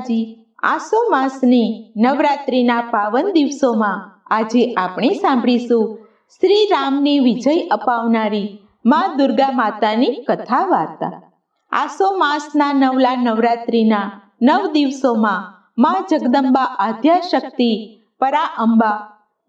માતાજી, આસો માસની નવરાત્રિના પાવન દિવસોમાં આજે આપણે સાંભળીશું શ્રી રામની વિજય અપાવનારી મા દુર્ગા માતાની કથા વાર્તા। આસો માસના નવલા નવરાત્રિના 9 દિવસોમાં મા જગદંબા આદ્યાશક્તિ પરા અંબા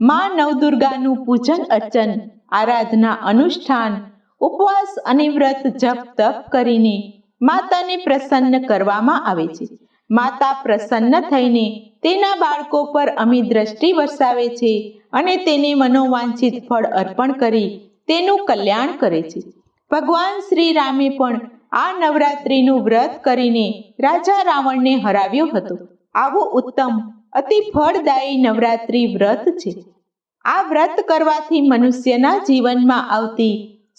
મા નવદુર્ગાનું પૂજન અર્ચન, આરાધના, અનુષ્ઠાન, ઉપવાસ અને વ્રત જપ તપ કરીને માતાને પ્રસન્ન કરવામાં આવે છે। માતા પ્રસન્ન થઈને તેના બાળકો પર અમી દ્રષ્ટિ વરસાવે છે અને તેને મનોવાંછિત ફળ અર્પણ કરી તેનું કલ્યાણ કરે છે। ભગવાન શ્રી રામે પણ આ નવરાત્રિનું વ્રત કરીને રાજા રાવણને હરાવ્યો હતો। આવું ઉત્તમ અતિ ફળદાયી નવરાત્રિ વ્રત છે। આ વ્રત કરવાથી મનુષ્યના જીવનમાં આવતી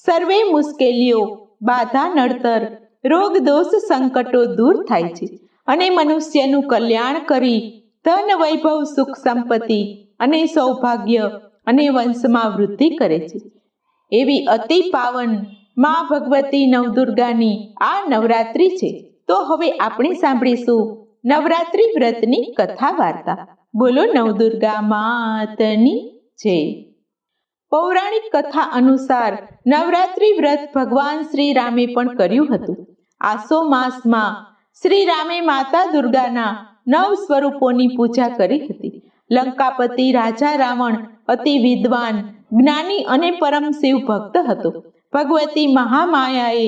સર્વે મુશ્કેલીઓ, બાધા, નડતર, રોગ, દોષ, સંકટો દૂર થાય છે અને મનુષ્યનું કલ્યાણ કરી ધન, વૈભવ, સુખ, સંપત્તિ અને સૌભાગ્ય અને વંશમાં વૃદ્ધિ કરે છે। એવી અતિ પાવન મા ભગવતી નવદુર્ગાની આ નવરાત્રિ છે। તો હવે આપણે સાંભળીશું નવરાત્રિ વ્રતની કથા વાર્તા। બોલો નવદુર્ગા માતની જય। પૌરાણિક કથા અનુસાર નવરાત્રિ વ્રત ભગવાન શ્રી રામે પણ કર્યું હતું। આસો માસમાં શ્રી રામે માતા દુર્ગાના 9 સ્વરૂપોની પૂજા કરી હતી। લંકાપતિ રાજા રાવણ અતિ વિદ્વાન, જ્ઞાની અને પરમ શિવ ભક્ત હતો। ભગવતી મહામાયાએ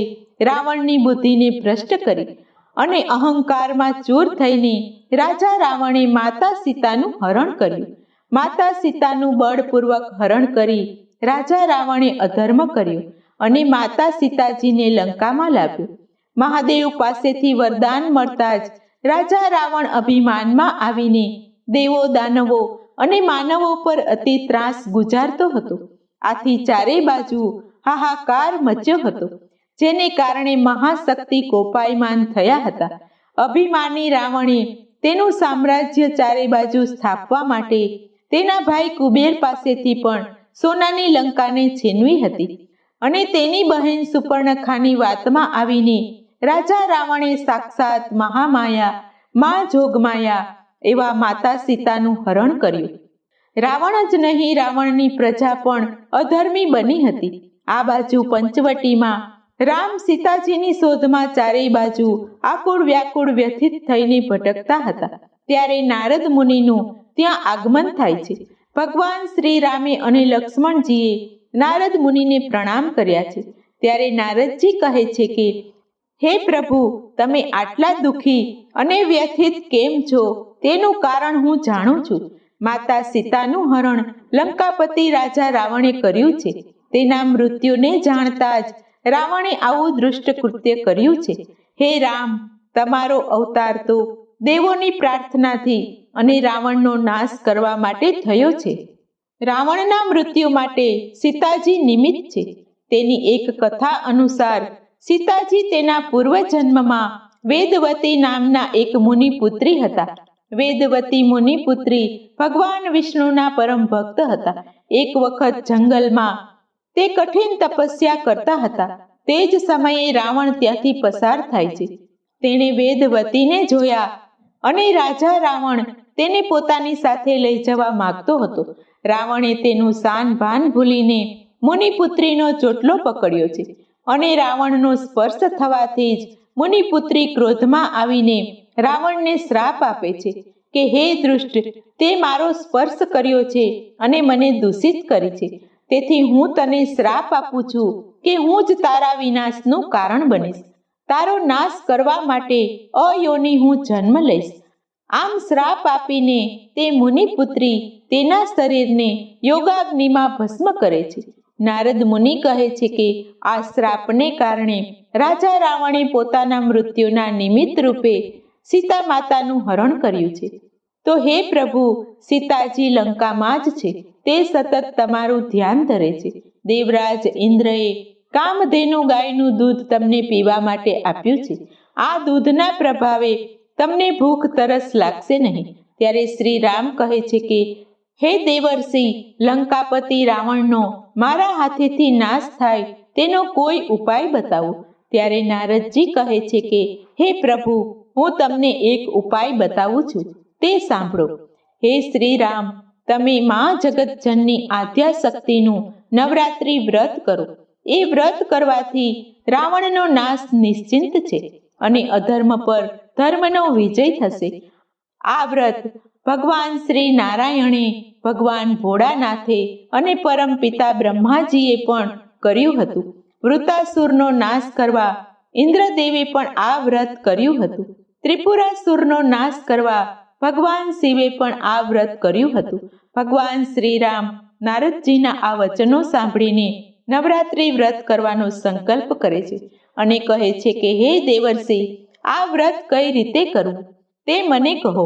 રાવણની બુદ્ધિને ભ્રષ્ટ કરી અને અહંકારમાં ચૂર થઈને રાજા રાવણે માતા સીતાનું હરણ કર્યું। માતા સીતાનું બળપૂર્વક હરણ કરી રાજા રાવણે અધર્મ કર્યો અને માતા સીતાજીને લંકામાં લાવ્યો। મહાદેવ પાસેથી વરદાન મળતા જ રાજા રાવણ અભિમાનમાં આવીને દેવો, દાનવો અને માનવો પર અતિ ત્રાસ ગુજારતો હતો। આથી ચારે બાજુ હાહાકાર મચ્યો હતો, જેને કારણે મહાશક્તિ કોપાયમાન થયા હતા। અભિમાની રાવણે તેનું સામ્રાજ્ય ચારે બાજુ સ્થાપવા માટે તેના ભાઈ કુબેર પાસેથી પણ સોનાની લંકાને છીનવી હતી અને તેની બહેન સુપર્ણખાની વાતમાં આવીને રાજા રાવણે સાક્ષાત મહામાયા, મા જોગમાયા એવા માતા સીતાનું હરણ કર્યું। રાવણ જ નહીં, રાવણની પ્રજા પણ અધર્મી બની હતી। આ બાજુ પંચવટીમાં રામ સીતાજીની શોધમાં ચારેય બાજુ આકુળ વ્યાકુળ વ્યથિત થઈને ભટકતા હતા। ત્યારે નારદ મુનિનું ત્યાં આગમન થાય છે। ભગવાન શ્રી રામે અને લક્ષ્મણજીએ નારદ મુનિને પ્રણામ કર્યા છે। ત્યારે નારદજી કહે છે કે હે પ્રભુ, તમે આટલા દુઃખી અને વ્યથિત કેમ છો તેનું કારણ હું જાણું છું। માતા સીતાનું હરણ લંકાપતિ રાજા રાવણે કર્યું છે। તેના મૃત્યુને જાણતા જ રાવણે આવું દુષ્ટ કૃત્ય કર્યું છે। હે રામ, તમારો અવતાર તો દેવોની પ્રાર્થનાથી અને રાવણનો નાશ કરવા માટે થયો છે। રાવણના મૃત્યુ માટે સીતાજી નિમિત્ત છે। તેની એક કથા અનુસાર સીતાજી તેના પૂર્વજન્મમાં વેદવતી નામના એક મુનિપુત્રી હતા। વેદવતી મુનિપુત્રી ભગવાન વિષ્ણુના પરમ ભક્ત હતા। એક વખત જંગલમાં તે કઠિન તપસ્યા કરતા હતા। તે જ સમયે રાવણ ત્યાંથી પસાર થાય છે। તેણે વેદવતીને જોયા અને રાજા રાવણ તેને પોતાની સાથે લઈ જવા માંગતો હતો। રાવણે તેનું શાન ભાન ભૂલીને મુનિપુત્રીનો ચોટલો પકડ્યો છે અને રાવણનો સ્પર્શ થવાથી જ મુનિપુત્રી ક્રોધમાં આવીને રાવણને શ્રાપ આપે છે કે હે દુષ્ટ, તે મારો સ્પર્શ કર્યો છે અને મને દૂષિત કરી છે। તેથી હું તને શ્રાપ આપું છું કે હું જ તારા વિનાશનું કારણ બનીશ। તારો નાશ કરવા માટે અયોની હું જન્મ લઈશ। આમ શ્રાપ આપીને તે મુનિપુત્રી તેના શરીરને યોગાગ્નિમાં ભસ્મ કરે છે। નારદ મુનિ કહે છે કે આ શ્રાપને કારણે રાજા રાવણે પોતાના મૃત્યુના નિમિત્ત રૂપે સીતા માતાનું હરણ કર્યું છે। તો હે પ્રભુ, સીતાજી લંકામાં જ છે, તે સતત તમારું ધ્યાન ધરે છે। દેવરાજ ઇન્દ્રએ કામધેનુ ગાયનું દૂધ તમને પીવા માટે આપ્યું છે। આ દૂધના પ્રભાવે તમને ભૂખ તરસ લાગશે નહીં। ત્યારે શ્રી રામ કહે છે કે હે દેવર્ષિ, લંકાપતિ રાવણનો મારા હાથેથી નાશ થાય તેનો કોઈ ઉપાય બતાવો। ત્યારે નારદજી કહે છે કે હે પ્રભુ, હું તમને એક ઉપાય બતાવું છું, તે સાંભળો. હે શ્રી રામ, તમે મા જગતજનની આદ્યાશક્તિનું નવરાત્રિ વ્રત કરો. એ વ્રત કરવાથી રાવણનો નાશ નિશ્ચિંત છે અને અધર્મ પર ધર્મનો વિજય થશે. આ વ્રત ભગવાન શ્રી નારાયણે, ભગવાન ભોળાનાથે અને પરમપિતા બ્રહ્માજીએ પણ કર્યું હતું. વૃતાસુરનો નાશ કરવા ઇન્દ્રદેવે પણ આ વ્રત કર્યું હતું. ત્રિપુરાસુરનો નાશ કરવા ભગવાન શિવે પણ આ વ્રત કર્યું હતું. ભગવાન શ્રી રામ નારદજીના આ વચનો સાંભળીને નવરાત્રિ વ્રત કરવાનો સંકલ્પ કરે છે અને કહે છે કે હે દેવર્ષિ, આ વ્રત કઈ રીતે કરવું તે મને કહો.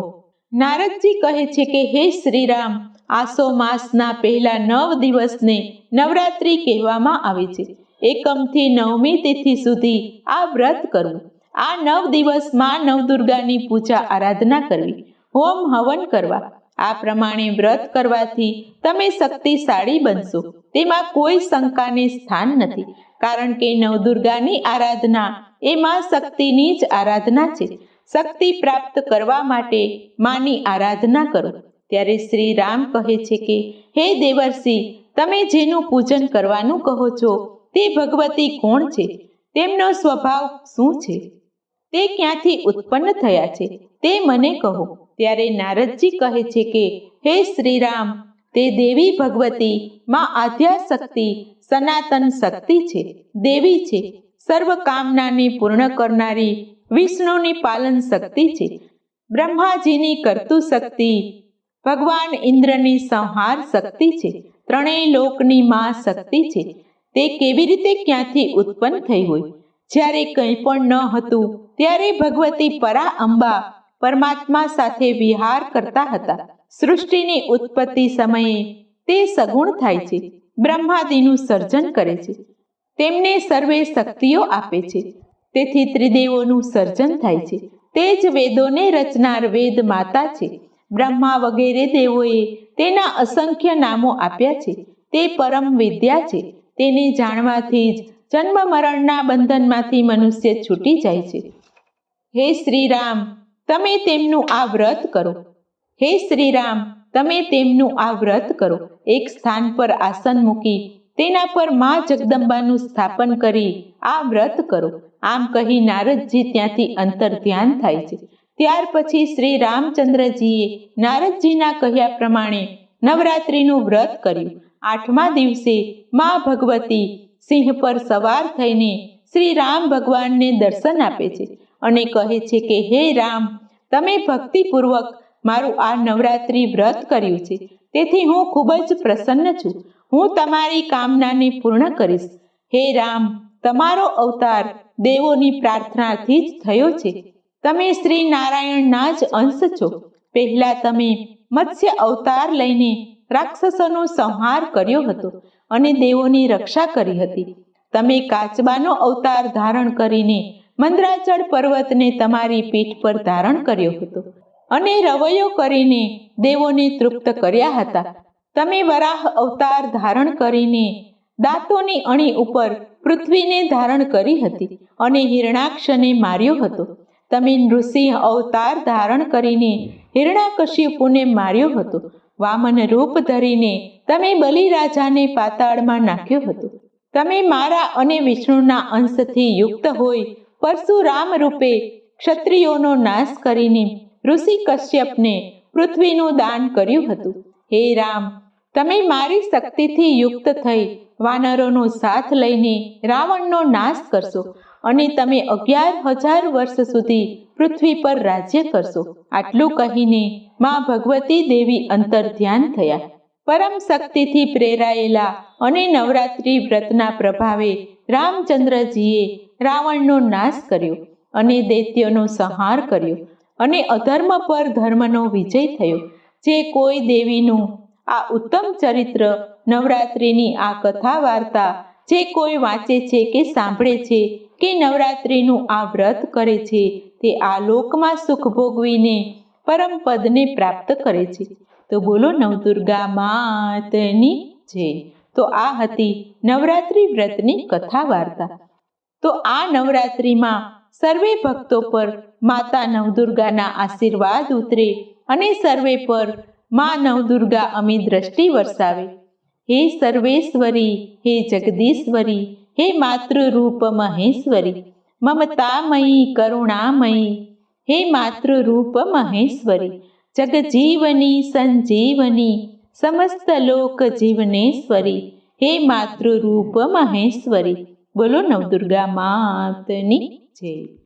નારદજી કહે છે કે હે શ્રી રામ, આસો માસના પહેલા 9 દિવસને નવરાત્રિ કહેવામાં આવે છે. એકમથી 9મી તિથિ સુધી આ વ્રત કરવું. આ 9 દિવસ માં નવદુર્ગાની પૂજા આરાધના કરવી, હોમ હવન કરવા. આ પ્રમાણે વ્રત કરવાથી તમે શક્તિશાળી બનશો, તેમાં કોઈ શંકાને સ્થાન નથી. કારણ કે નવદુર્ગાની આરાધના એ માં શક્તિની જ આરાધના છે. શક્તિ પ્રાપ્ત કરવા માટે માની આરાધના કરો. ત્યારે શ્રી રામ કહે છે કે હે દેવર્ષિ, તમે જેનું પૂજન કરવાનું કહો છો તે ભગવતી કોણ છે? તેમનો સ્વભાવ શું છે? તે ક્યાંથી ઉત્પન્ન થયા છે તે મને કહો. ત્યારે નારદજી કહે છે કે હે શ્રી રામ, તે દેવી ભગવતી માં આદ્યાશક્તિ સનાતન શક્તિ છે, દેવી છે. સર્વ કામનાને પૂર્ણ કરનારી વિષ્ણુની પાલન શક્તિ છે, બ્રહ્માજીની કર્તુ શક્તિ, ભગવાન ઇન્દ્રની સંહાર શક્તિ છે, ત્રણેય લોકની માં શક્તિ છે. તે કેવી રીતે ક્યાંથી ઉત્પન્ન થઈ હોય? જ્યારે કંઈ પણ ન હતું ત્યારે ભગવતી પરા અંબા પરમાત્મા સાથે વિહાર કરતા હતા. સૃષ્ટિની ઉત્પત્તિ સમયે તે સગુણ થાય છે, બ્રહ્માદિનું સર્જન કરે છે, તેમને સર્વે શક્તિઓ આપે છે. તેથી ત્રિદેવોનું સર્જન થાય છે. તે જ વેદોને રચનાર વેદ માતા છે. બ્રહ્મા વગેરે દેવોએ તેના અસંખ્ય નામો આપ્યા છે. તે પરમ વિદ્યા છે. તેને જાણવાથી જ જન્મ મરણના બંધનમાંથી મનુષ્ય છૂટી જાય છે. હે શ્રી રામ, તમે તેમનું આ વ્રત કરો. હે શ્રી રામ, તમે તેમનું આ વ્રત કરો. એક સ્થાન પર આસન મૂકી તેના પર મા જગદંબાનું સ્થાપન કરી આ વ્રત કરો. આમ કહી નારદજી ત્યાંથી અંતર ધ્યાન થાય છે. ત્યાર પછી શ્રી રામચંદ્રજીએ નારદજીના કહ્યા પ્રમાણે નવરાત્રિનું વ્રત કર્યું. 8મા દિવસે મા ભગવતી સિંહ પર સવાર થઈને શ્રી રામ ભગવાનને દર્શન આપે છે અને કહે છે કે હે રામ, તમે ભક્તિપૂર્વક મારું આ નવરાત્રિ વ્રત કર્યું છે, તેથી હું ખૂબ જ પ્રસન્ન છું. હું તમારી કામનાને પૂર્ણ કરીશ. હે રામ, તમારો અવતાર દેવોની પ્રાર્થનાથી જ થયો છે. તમે શ્રી નારાયણના જ અંશ છો. પહેલા તમે મત્સ્ય અવતાર લઈને રાક્ષસોનો સંહાર કર્યો હતો અને દેવોની રક્ષા કરી હતી. તમે કાચબાનો અવતાર ધારણ કરીને મંદરાચળ પર્વતને તમારી પીઠ પર ધારણ કર્યો હતો અને રવૈયો કરીને દેવોને તૃપ્ત કર્યા હતા. તમે વરાહ અવતાર ધારણ કરીને દાંતોની અણી ઉપર પૃથ્વીને ધારણ કરી હતી અને હિરણાક્ષને માર્યો હતો. તમે નૃસિંહ અવતાર ધારણ કરીને હિરણાકશ્યપુને માર્યો હતો. વામન રૂપ ધરીને તમે બલિરાજાને પાતાળમાં નાખ્યો હતો. તમે મારા અને વિષ્ણુના અંશથી યુક્ત હોય પરશુરામ રૂપે ક્ષત્રિયોનો નાશ કરીને ઋષિ કશ્યપને પૃથ્વીનું દાન કર્યું હતું. હે રામ, તમે મારી શક્તિથી યુક્ત થઈ વાનરોનો સાથ લઈને રાવણનો નાશ કરશો અને તમે 11,000 વર્ષ સુધી પૃથ્વી પર રાજ્ય કરશો. આટલું કહીને માં ભગવતી દેવી અંતર ધ્યાન થયા. પરમ શક્તિથી પ્રેરાયેલા અને નવરાત્રિ વ્રતના પ્રભાવે રામચંદ્રજીએ રાવણનો નાશ કર્યો અને દૈત્યોનો સંહાર કર્યો અને અધર્મ પર ધર્મનો વિજય થયો. જે કોઈ દેવીનું આ ઉત્તમ ચરિત્ર, નવરાત્રિની આ કથા વાર્તા જે કોઈ વાંચે છે કે સાંભળે છે કે નવરાત્રિનું આ વ્રત કરે છે, તે આ લોકમાં સુખ ભોગવીને પરમ પદને પ્રાપ્ત કરે છે. તો બોલો નવદુર્ગા માતની જય. તો આ હતી નવરાત્રિ વ્રતની કથા વાર્તા. તો આ નવરાત્રિમાં સર્વે ભક્તો પર માતા નવદુર્ગાના આશીર્વાદ ઉતરે અને સર્વે પર મા નવદુર્ગા અમી દ્રષ્ટિ વરસાવે. હે સર્વેશ્વરી, હે જગદીશ્વરી, હે માતૃરૂપ મહેશ્વરી, મમતામયી કરુણામયી, હે માતૃરૂપ મહેશ્વરી, જગજીવની સંજીવની, સમસ્ત લોક જીવનેશ્વરી, હે માતૃરૂપ મહેશ્વરી. બોલો નવદુર્ગા માતની જય.